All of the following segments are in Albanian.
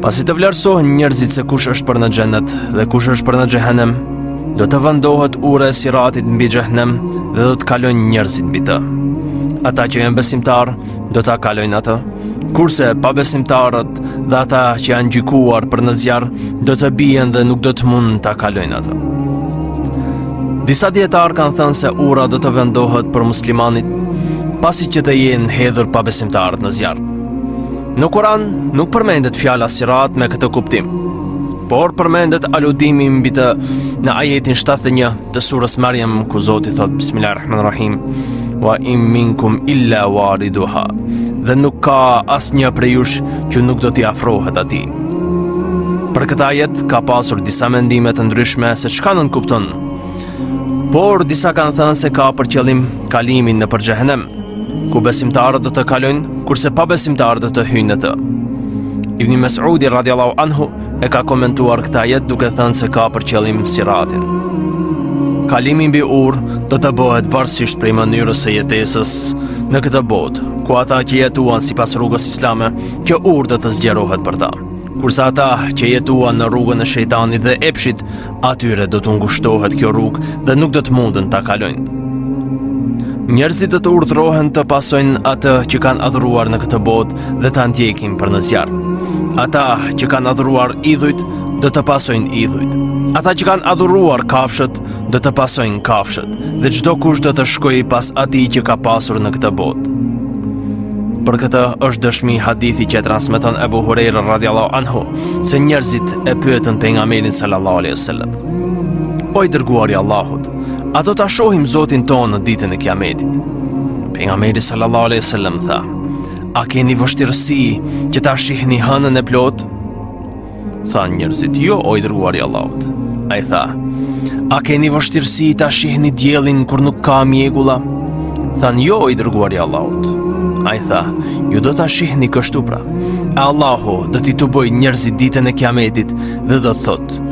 Pasi të vlerësohen njerëzit se kush është për në xhennet dhe kush është për në xhehenem, do të vendohet ura e siratit mbi xhehenem dhe do të kalojnë njerëzit mbi të. Ata që janë besimtar do ta kalojnë atë, kurse pabesimtarët dhe ata që janë gjykuar për në zjarr do të bien dhe nuk do të mund ta kalojnë atë. Disa dietarë kanë thënë se ura do të vendohet për muslimanit pasi që të jenë hedhur pabesimtarët në zjarr. Në Kur'an nuk përmendet fjala sirat me këtë kuptim, por përmendet aludimi mbi të në ajetin 71 të surës Maryam, ku Zoti thot Bismillahirrahmanirrahim, wa in minkum illa wariduha, dhe nuk ka asnjë prej jush që nuk do t'i afrohet atij. Për këtë ajet ka pasur disa mendime të ndryshme se çka nën kupton, por disa kanë thënë se ka për qëllim kalimin në për xhehenem, ku besimtarët do të kalojnë, kurse pabesimtarët do të hyjnë në të. Ibn Mas'udi radiallahu anhu e ka komentuar këtë ajet duke thënë se ka për qëllim siratin. Kalimi mbi urë do të bëhet varësisht prej mënyrës së jetesës në këtë botë, ku ata që jetuan sipas rrugës islame, kjo urë do të zgjerohet për ta. Kurse ata që jetuan në rrugën e shejtanit dhe epshit, atyre do të ngushtohet kjo rrugë dhe nuk do të mundën ta kalojnë. Njerëzit do të urdhrohen të pasojnë atë që kanë adhuruar në këtë botë dhe ta ndjekin për në zjarr. Ata që kanë adhuruar idhujt do të pasojnë idhujt. Ata që kanë adhuruar kafshët do të pasojnë kafshët, dhe çdo kush do të shkojë pas atij që ka pasur në këtë botë. Për këtë është dëshmi hadithi që transmeton Ebu Hurajra radiallahu anhu, se njerëzit e pyetën pejgamberin sallallahu alaihi wasallam: O i dërguari i Allahut, a do ta shohim Zotin tonë në ditën e Kiametit? Pejgamberi sallallahu alaihi wasallam tha: A keni vështirësi që ta shihni hënën e plot? Than njerëzit: Jo, o i dërguari i Allahut. Ai tha: A keni vështirësi ta shihni diellin kur nuk ka mjegulla? Than: Jo, o i dërguari i Allahut. Ai tha: Ju do ta shihni kështu pra. E Allahu do t'i të bëj njerëzit ditën e Kiametit dhe do të thotë: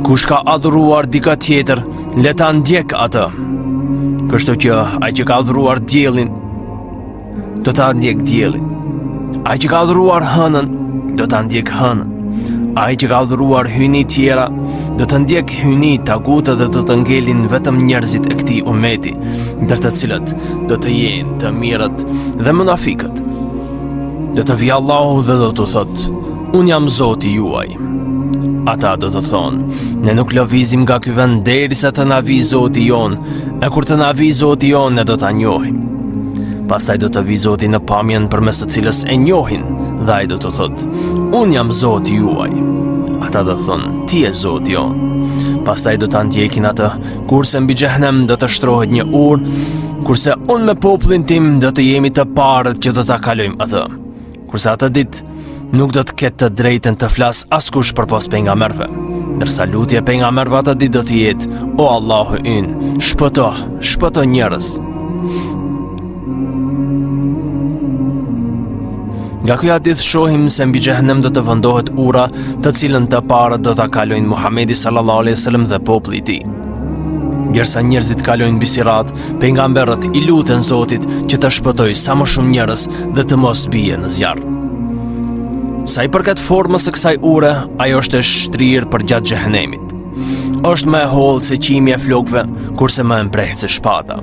Kush ka adhuruar dika tjetër, le ta ndjek atë. Kështu që ai që ka adhuruar diellin do ta ndjek diellin. Ai që ka adhuruar hënën do ta ndjek hënën. Ai që ka adhuruar hyjni tjera do të ndjek hyjni tagutë dhe do të ngelin vetëm njerëzit e këtij ummeti, ndër të cilët do të jenë të mirët dhe munafikët. Do të vijë Allahu dhe do të thotë: Unë jam Zoti juaj. Ata do të thonë: Ne nuk lëvizim nga ky vend derisa të na vijë Zoti jon, e kur të na vijë Zoti jon ne do ta njohim. Pastaj do të vijë Zoti në pamjen përmes të cilës e njohin, dhe ai do të thotë: Unë jam Zoti juaj. Ata do thonë: Ti je Zoti jon. Pastaj do ta ndjekin atë, kurse mbi xhehenem do të shtrohet një urë, kurse unë me popullin tim do të jemi të parët që do ta kalojmë atë. Kurse atë ditë nuk do të ketë të drejtën të flas askush përpos pejgamberëve, ndërsa lutja e pejgamberëve atë ditë do të jetë: O Allahu ynë, shpëto njerëz. Nga ky hadith shohim se mbi xhehenem do të vendohet ura, të cilën të parët do ta kalojnë Muhamedi sallallahu alaihi wasallam dhe populli i tij. Gersa njerëzit kalojnë mbi sirat, pejgamberët i luten Zotit që të shpëtojë sa më shumë njerëz dhe të mos bie në zjarr. Sa i përket formës së kësaj ure, ajo është e shtrirë për gjatë xhehenemit. Është më e hollë se qimi e flokëve, kurse më e mprehtë se shpata.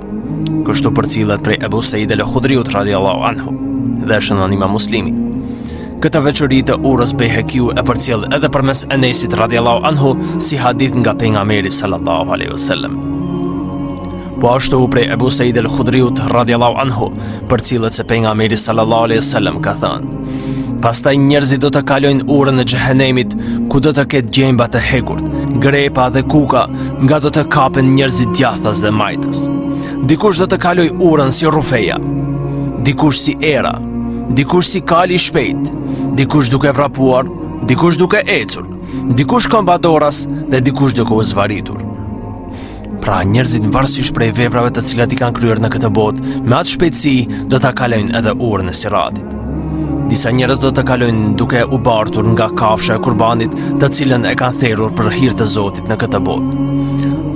Kështu përcillet prej Ebu Said el-Khudriut radiallahu anhu dhe shënon Imam Muslimi. Këtë veçori të urës Bejhekiu e përcjell edhe përmes Enesit radiallahu anhu si hadith nga pejgamberi sallallahu alaihi wasallam. Po ashtu prej Ebu Said el-Khudriut radiallahu anhu përcillet se pejgamberi sallallahu alaihi wasallam ka thënë: Pastaj njerëzit do të kalojnë urën e xhehenemit, ku do të ketë gjemba të hekurt, grepa dhe kuka, nga do të kapen njerëzit djathtas dhe majtas. Dikush do të kaloj urën si rufeja, dikush si era, dikush si kali i shpejt, dikush duke vrapuar, dikush duke ecur, dikush kombadoras dhe dikush duke u zvaritur. Pra njerëzit varësisht prej veprave të cilat i kanë kryer në këtë botë, me atë shpejtësi do ta kalojnë edhe urën e siratit. Disa njerëz do të kalojnë duke u bartur nga kafsha e kurbanit, të cilën e kanë therrur për hir të Zotit në këtë botë.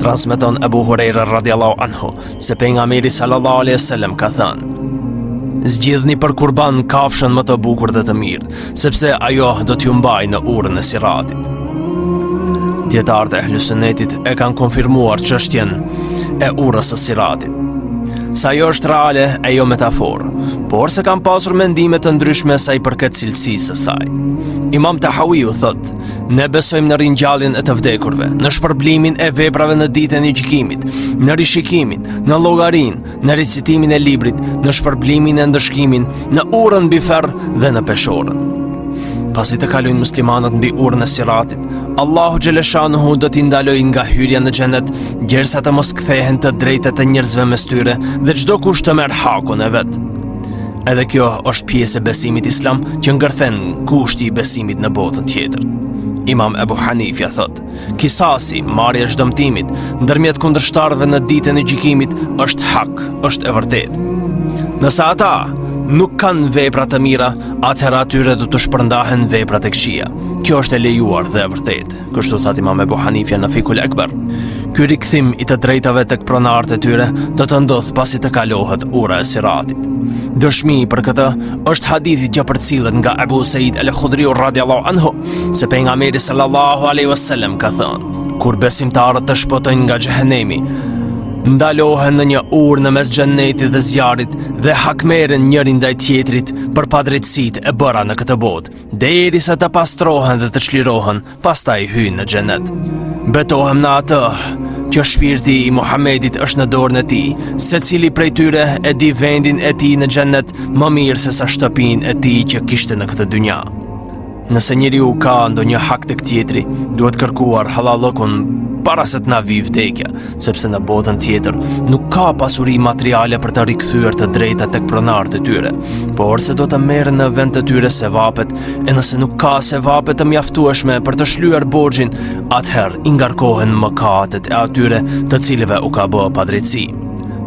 Transmeton Ebu Hurajra radiallahu anhu se pejgamberi sallallahu alaihi wasallam ka thënë: Zgjidhni për kurban kafshën më të bukur dhe të mirë, sepse ajo do t'ju mbajë në urën e siratit. Dietarët e Ehlusunnetit e kanë konfirmuar çështjen e urës së siratit, sa ajo është reale e jo metaforë, por se kanë pasur mendime të ndryshme sa i përket cilësisë së saj. Imam Tahawiu thot: ne besojmë në ringjalljen e të vdekurve, në shpërblimin e veprave në ditën e gjykimit, në rishikimin, në llogarinë, në recitimin e librit, në shpërblimin e ndëshkimin, në urën mbi ferr dhe në peshorën. Pasi të kalojnë muslimanët mbi urën e siratit, Allahu xhaleshanuhu do t'i ndalojë nga hyrja në xhenet, gjersa të mos kthehen të drejtat e njerëzve mes tyre dhe çdo kush të merr hakun e vet. Edhe kjo është pjesë e besimit islam që ngërthen kushti i besimit në botën tjetër. Imam Ebu Hanifja thot: kisasi, marrja e çdëmtimit ndërmjet kundërshtarëve në ditën e gjykimit është hak, është e vërtetë. Nëse ata nuk kanë vepra të mira, atëherë atyre do të shpërndahen veprat e këqija. Kjo është e lejuar dhe e vërtetë, kështu thot Imam Ebu Hanifja në Fikul Ekber. Ky rikthim i të drejtave tek pronarët e tyre do të ndodh pasi të kalohet ura e siratit. Dëshmi për këtë është hadithi që përcillet nga Abu Said al-Khudri radhiyallahu anhu, se pejgamberi sallallahu alaihi wasallam ka thënë: kur besimtarët të shpotojnë nga xhehenemi, ndalohen në një urë në mes xhennetit dhe zjarit dhe hakmeren njëri ndaj tjetrit për padrejtësitë e bëra në këtë botë, derisa të pastrohen dhe të çlirohen, pastaj hyjnë në xhennet. Betohem në atë që shpirti i Muhamedit është në dorën e tij, secili prej tyre e di vendin e tij në xhennet më mirë se sa shtëpinë e tij që kishte në këtë dynja. Nëse njeriu ka ndonjë hak tek tjetri, duhet kërkuar halallëkun para se të na vi vdekja, sepse në botën tjetër nuk ka pasuri materiale për të rikthyer të drejtat tek pronarët e tyre, por se do të merren në vend të tyre sevapet, e nëse nuk ka sevape të mjaftueshme për të shlyer borxhin, atëherë i ngarkohen mëkatet e atyre të cilëve u ka bërë padrejtësi.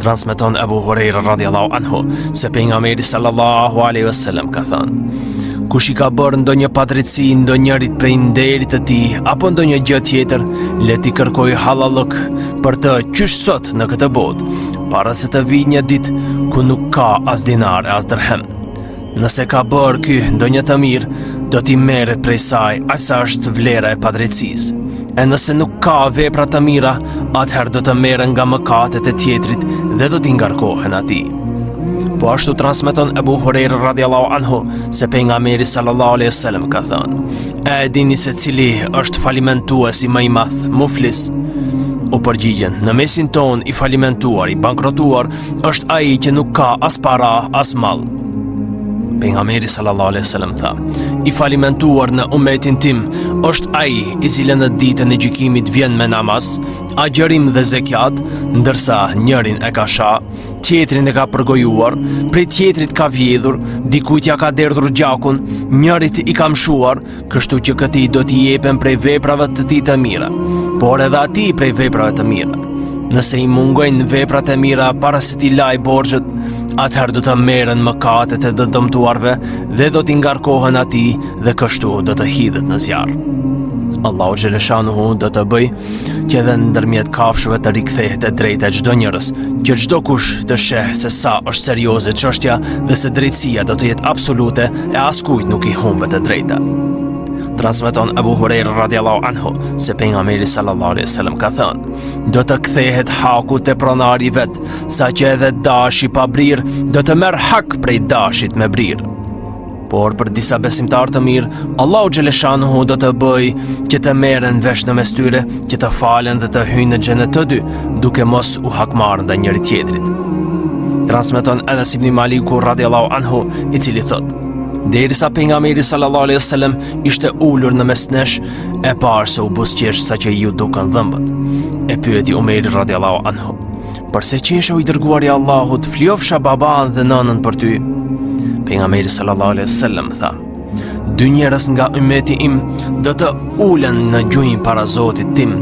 Transmeton Abu Huraira radhiyallahu anhu se pejgamberi sallallahu alaihi wasallam ka thënë: kush i ka bërë ndonjë padrejtësi ndonjërit prej nderit të tij apo ndonjë gjë tjetër, le t'i kërkoj halallëk për të qysh sot në këtë botë, para se të vijë një ditë ku nuk ka as dinar e as dirhem. Nëse ka bërë ky ndonjë të mirë, do t'i merret prej saj aq sa është vlera e padrejtësisë. E nëse nuk ka vepra të mira, atëherë do të merren nga mëkatet e tjetrit dhe do t'i ngarkohen atij. Po ashtu transmeton Abu Huraira radhiyallahu anhu se pejgamberi sallallahu alaihi wasallam ka thënë: e dini se cili është falimentuesi më i madh, muflis? U përgjigjen: në mesin ton i falimentuar, i bankrotuar është ai që nuk ka as para as mall. Pejgamberi sallallahu alaihi wasallam tha: i falimentuar në umetin tim është ai i cili në ditën e gjykimit vjen me namaz, agjërim dhe zekat, ndërsa njërin e ka shah, tjetrin e ka përgojuar, prej tjetrit ka vjedhur, dikujt ja ka derdhur gjakun, njërit i ka mshuar, kështu që këtij do t'i jepen prej veprave të tij të mira, por edhe atij prej veprave të mira. Nëse i mungojnë veprat e mira para se t'i laj borxhet, atëherë do të merren mëkatet e dëmtuarve dhe do t'i ngarkohen atij dhe kështu do të hidhet në zjarr. Allahu xhaleshanuhu do të bëj që edhe ndërmjet kafshëve të rikthehet e drejta e çdo njerëz, që çdo kush të sheh se sa është serioze çështja dhe se drejtësia do të jetë absolute e askujt nuk i humbet e drejta. Transmeton Abu Huraira radhiyallahu anhu se pejgamberi sallallahu alaihi wasallam ka thënë: do të kthehet haku te pronari vet, saqë edhe dashi pa brir do të merr hak prej dashit me brir. Por për disa besimtarë të mirë, Allahu xhaleshanuhu do të bëj që të merren vesh në mes tyre, që të falen dhe të hyjnë në xhenet të dy, duke mos u hakmarrë ndaj njëri tjetrit. Transmeton Anas ibn Maliku radhiyallahu anhu, i cili thotë: derisa pejgamberi sallallahu alaihi wasallam ishte ulur në mes nesh, e parë se u buzëqesh saqë ju dukën dhëmbët. E pyeti Umeri radhiyallahu anhu: përse qeshe o i dërguari i Allahut, fliofsha baban dhe nënën për ty? Pejgamberi sallallahu alaihi wasallam tha: dy njerëz nga ummeti im do të ulen në gjunjë para Zotit tim,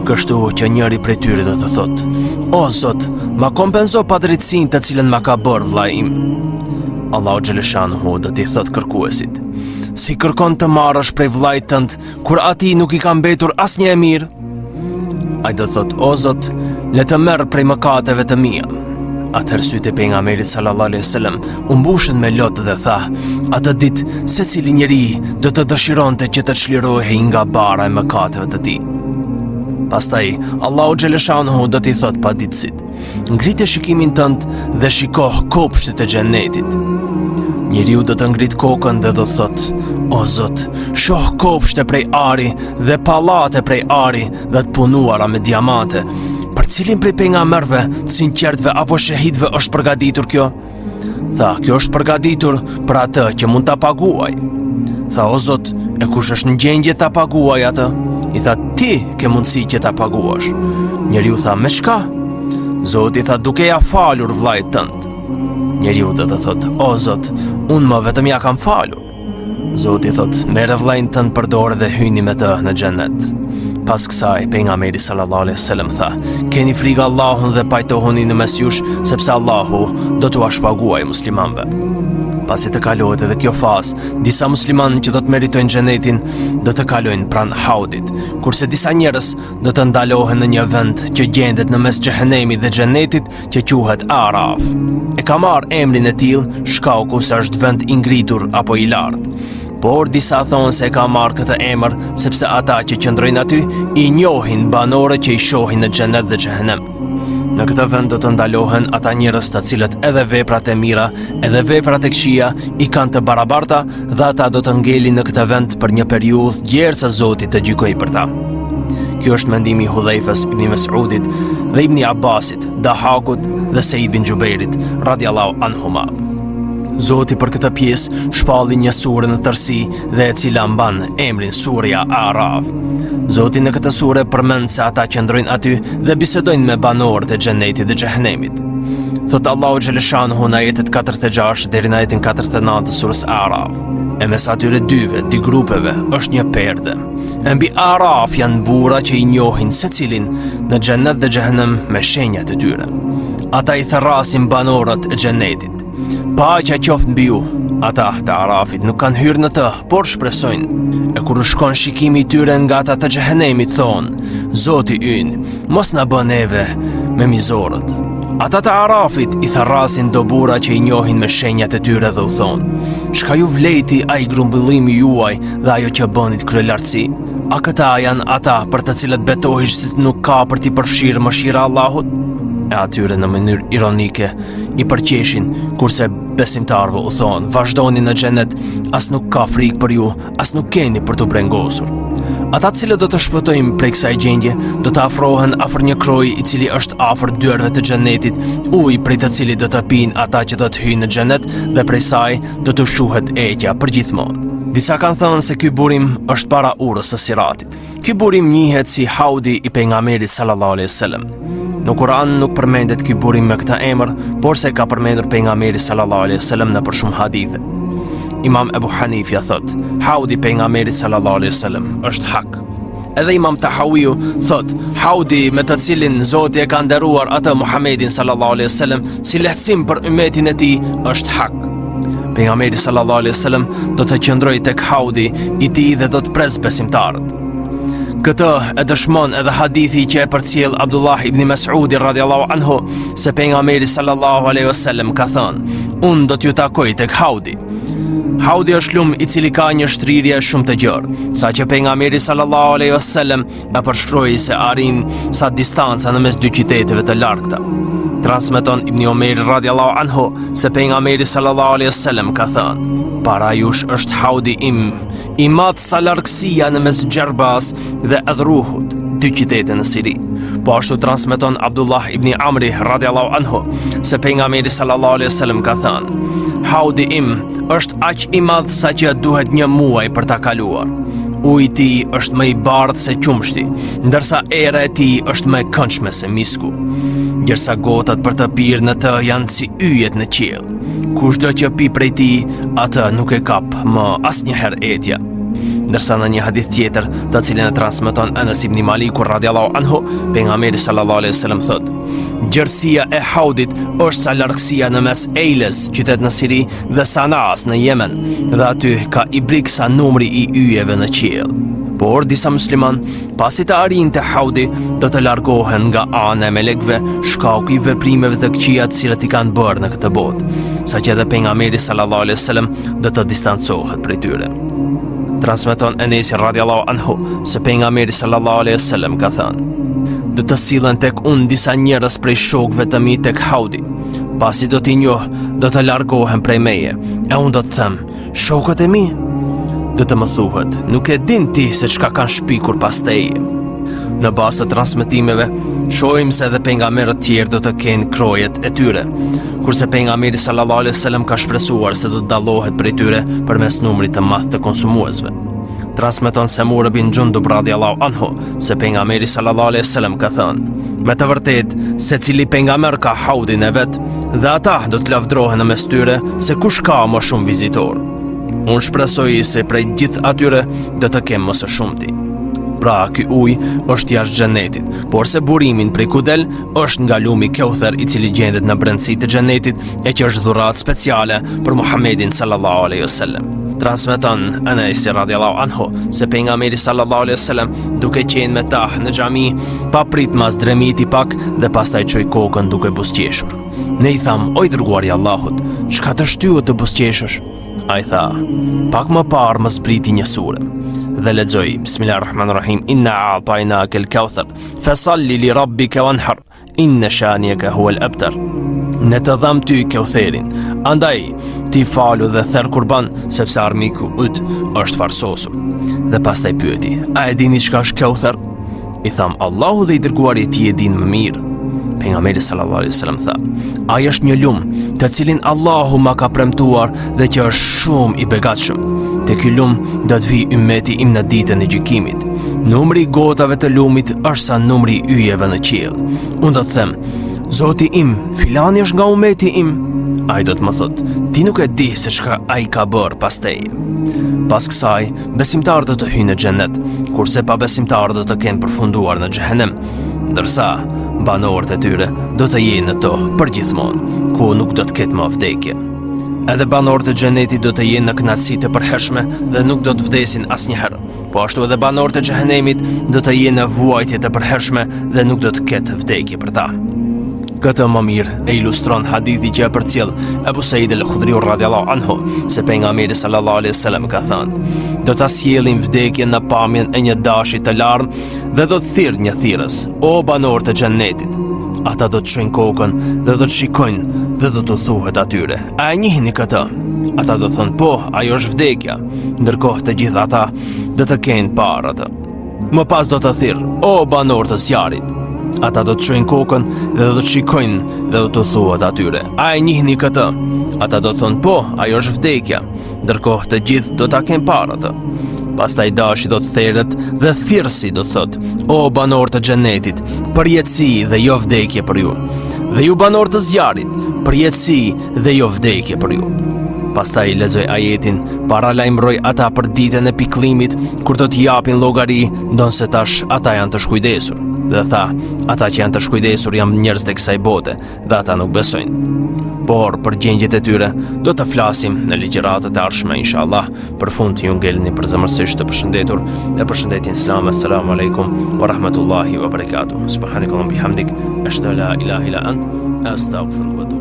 kështu që njëri prej tyre do të thotë: o Zot, ma kompenzo padrejtësinë të cilën ma ka bërë vllai im. Allahu xhaleshanuhu do t'i thotë kërkuesit: si kërkon të marrësh prej vllait tënd kur atij nuk i ka mbetur asnjë e mirë? Ai do thotë: o Zot, le të merr prej mëkateve të mia. Atëherë sytë e pejgamberit sallallahu alaihi wasallam u mbushën me lot dhe tha: "Atë ditë secili njeri do të dëshironte që të çlirohej nga bara e mëkateve të tij." Pastaj Allahu xhaleshanuhu do t'i thot paditësit: "Ngrite shikimin tënd dhe shikoh kopshtet e xhenetit." Njeriu do të ngrit kokën dhe do të thot: "O Zot, shoh kopshte prej ari dhe pallate prej ari dhe të punuara me diamante. Për cilin prej pejgamberëve, të sinqertëve apo shahidëve është përgatitur kjo?" Tha: "Kjo është përgatitur për atë që mund ta paguaj." Tha: "O Zot, e kush është në gjendje ta paguaj atë?" I tha: "Ti ke mundësi që ta paguash." Njeriu tha: "Me çka?" Zoti tha: "Duke ja falur vllait tënd." Njeriu do të thot: "O Zot, unë më vetëm ja kam falur." Zoti thot: "Merë vllain tënd për dorë dhe hyni me të në xhenet." Pas kësaj pejgamberi sallallahu alaihi wasallam tha: "Keni frikë Allahun dhe pajtohuni në mes jush, sepse Allahu do t'u shpaguajë muslimanëve." Pasi të kalohet edhe kjo fazë, disa muslimanë që do të meritojnë xhenetin do të kalojnë pranë haudit, kurse disa njerëz do të ndalohen në një vend që gjendet në mes xhehenemit dhe xhenetit që quhet Araf. E ka marrë emrin e tillë shkauku se është vend i ngritur apo i lartë. Por disa thonë se ka marrë këtë emër sepse ata që qëndrojnë aty i njohin banorët që i shohin në xhenet dhe xhehenem. Në këtë vend do të ndalohen ata njerëz të cilët edhe veprat e mira edhe veprat e këqija i kanë të barabarta dhe ata do të ngelin në këtë vend për një periudhë derisa Zoti të gjykojë për ta. Kjo është mendimi i Hudhaifës ibn Mas'udit dhe Ibn Abbasit, Dahakut dhe Sejid bin Xhubeirit radhiyallahu anhuma. Zoti për këtë pjesë shpalli një sure në tërësi dhe e cila mban emrin Surja Araf. Zoti në këtë sure përmend se ata që ndrojnë aty dhe bisedojnë me banorët e xhenetit dhe xhehenemit. Thot Allahu xhaleshanuhu në ajetet 46 deri në ajetin 49 të surës Araf: "E mes atyre dyve, dy grupeve, është një perde. E mbi Araf janë burra që i njohin secilin në xhenet dhe xhehenem me shenjat e tyre. Ata i therrasin banorët e xhenetit. Paqja qoftë mbi ju." Ata të Arafit nuk kanë hyrë në të, por shpresojnë. E kur shkon shikimi i tyre nga ata të xhehenemit thonë: "Zoti ynë, mos na bën neve me mizorët." Ata të Arafit i therrasin do burra që i njohin me shenjat e tyre dhe u thonë: "Çka ju vleti ai grumbullimi juaj dhe ajo që bënit kryelartësi? A këta janë ata për të cilët betohish se nuk ka për t'i përfshirë mëshira e Allahut?" E atyre në mënyrë ironike i përqeshin, kurse besimtarëve u thonë: "Vazhdoni në xhenet, as nuk ka frikë për ju, as nuk keni për të brengosur." Ata të cilët do të shpëtojnë prej kësaj gjendje, do të afrohen afër një kroji i cili është afër dyerve të xhenetit, ujë prej të cilit do të pinë ata që do të hyjnë në xhenet dhe prej saj do të shuhet eqja përgjithmonë. Disa kanë thënë se ky burim është para urës së Siratit. Ky burim njihet si haudi i pejgamberit sallallahu alaihi wasallam. Në Kur'an nuk përmendet ky burim me këtë emër, por se ka përmendur pejgamberi sallallahu alaihi wasallam në për shumë hadithe. Imam Ebu Hanifja thot: "Haudi pejgamberit sallallahu alaihi wasallam është hak." Edhe Imam Tahawiu thot: "Haudi me të cilin Zoti e ka nderuar atë Muhamedit sallallahu alaihi wasallam si lehtësim për ummetin e tij është hak." Pejgamberi sallallahu alaihi wasallam do të qëndrojë tek haudi i tij dhe do të pres besimtarët. Këtë e dëshmon edhe hadithi që e përcjell Abdullah ibn Mas'udi radhiyallahu anhu se pejgamberi sallallahu alaihi wasallam ka thënë: "Unë do t'ju takoj tek haudi." Haudi është lum i cili ka një shtrirje shumë të gjerë, saqë pejgamberi sallallahu alaihi wasallam e përshkroi se arrin sa distanca në mes dy qyteteve të largëta. Transmeton Ibn Omer radhiyallahu anhu se pejgamberi sallallahu alaihi wasallam ka thënë: "Para jush është haudi im, i madh sa largësia në mes Gjerbas dhe Edhruhut, dy qytete në Siri." Po ashtu transmeton Abdullah ibn Amri radhiyallahu anhu se pejgamberi sallallahu alaihi wasallam ka thënë: "Haudi im është aq i madh sa që duhet një muaj për ta kaluar. Uji i tij është më i bardhë se qumshti, ndërsa era e tij është më e këndshme se misku. Gjërsa gotat për të pirë në të janë si yjet në qiell. Kushdo që pi prej tij, atë nuk e kap më asnjëherë etja." Ndërsa në një hadith tjetër, të cilin e transmeton Anas ibn Maliku radhiyallahu anhu, pejgamberi sallallahu alaihi wasallam thot: "Gjerësia e haudit është sa largësia në mes Eiles, qytet në Siri, dhe Sanaas në Yemen, dhe aty ka i brik sa numri i yjeve në qiell." Por disa musliman, pasi të arrinte haudi, do të largohen nga ana e melekëve, shkaku i veprimeve të këqija të cilat i kanë bërë në këtë botë, saqë edhe pejgamberi sallallahu alaihi wasallam do të distancohet prej tyre. Transmeton Enesi radiallahu anhu se pejgamberi sallallahu alaihi wasallam ka thënë: do të sillen tek unë disa njerëz prej shokëve të mi tek haudi. Pasi do t'i njoh, do të largohen prej meje, e unë do të them: shokët e mi? Do të më thuhet: nuk e din ti se çka kanë shpikur pas teje. Në bazë të transmetimeve, shohim se edhe pejgamberët tjerë do të kenë krojet e tyre, kurse pejgamberi sallallahu alaihi wasallam ka shpresuar se do të dallohet prej tyre përmes numrit të madh të konsumuesve. Transmeton Samura bin Jundub radiallahu anhu se pejgamberi sallallahu alaihi wasallam ka thënë: me të vërtetë, secili pejgamber ka haudin e vet, dhe ata do të lavdrohen në mes tyre se kush ka më shumë vizitor. Unë shpresoj se prej gjithë atyre do të kem më së shumti. Pra, ky ujë është jashtë xhenetit, por se burimin prej ku del është nga lumi Kauther, i cili gjendet në brendësi të xhenetit e që është dhuratë speciale për Muhammedin sallallahu alaihi wasallam. Transmeton Anasi radiallahu anhu se pejgamberi sallallahu alaihi wasallam, duke qenë me ta në xhami, pa prit mas dremiti pak dhe pastaj çoi kokën duke buzëqeshur. Ne i tham: o i dërguari i Allahut, çka të shtyhet të buzëqeshësh? Ai tha: pak më parë më zbriti një sure dhe lexoi: Bismillahirrahmanirrahim, inna a'tainaka al-Kauthar, fasalli li rabbika wanhar, inna shaniyaka huwa al-abtar. Ne të dham ty Kautherin, andaj ti falu dhe therr kurban, sepse armiku yt është farsosur. Dhe pastaj pyeti: a e dini çka është Kauther? I tham: Allahu dhe i dërguari i tij e din më mirë. Pejgamberi sallallahu alaihi wasallam tha: ai është një lum të cilin Allahu ma ka premtuar dhe që është shumë i begatshëm. Te ky lum do të vi ummeti im në ditën e gjykimit. Numri i gotave të lumit është sa numri i yjeve në qiell. Unë do të them: Zoti im, filani është nga ummeti im. Ai do të më thotë: ti nuk e di se çka ai ka bërë pas teje. Pas kësaj, besimtarët do të hyjnë në xhenet, kurse pabesimtarët do të kenë përfunduar në xhehenem, ndërsa banorët e tyre do të jenë në to përgjithmonë, ku nuk do të ketë më vdekje. Edhe banorët e xhenetit do të jenë në kënaqësi të përhershme dhe nuk do të vdesin asnjëherë. Po ashtu edhe banorët e xhehenemit do të jenë në vuajtje të përhershme dhe nuk do të ketë vdekje për ta. Këtë më mirë e ilustron hadithi që e përcjell Abu Said al-Khudri radiallahu anhu se pejgamberi sallallahu alaihi wasallam ka thënë: do ta sjellim vdekjen në pamjen e një dashi të larmë dhe do të thirrë një thirrës: o banorët e xhennetit. Ata do të çojnë kokën dhe do të shikojnë dhe do të thuhet atyre: a e njihni këtë? Ata do thonë: po, ajo është vdekja. Ndërkohë të gjithë ata do të kenë parë atë. Më pas do të thirrë: o banorët e zjarrit. Ata do të çojnë kokën dhe do të shikojnë dhe do të thuhet atyre: a e njihni këtë? Ata do thonë: po, ajo është vdekja. Ndërkohë të gjithë do ta kenë parë atë. Pastaj dashi do të therret dhe thirrsi do thotë: o banorë të xhenetit, përjetësi dhe jo vdekje për ju. Dhe ju banorë të zjarrit, përjetësi dhe jo vdekje për ju. Pastaj lexoj ajetin, paralajmëroj ata për ditën e pikëllimit, kur do të japin llogari, ndonse tash ata janë të shkujdesur. Dhe tha: ata që janë të shkujdesur janë njerëz të kësaj bote dhe ata nuk besojnë. Por për gjendjet e tyre do të flasim në ligjëratat e ardhshme inshallah. Për fund ju ngelni përzemërsisht të përshëndetur e përshëndetjen islam. Assalamu alaikum wa rahmatullahi wa barakatuh. Subhanakallahumma bihamdik, ashhadu an la ilaha illa ant, astaghfiruka.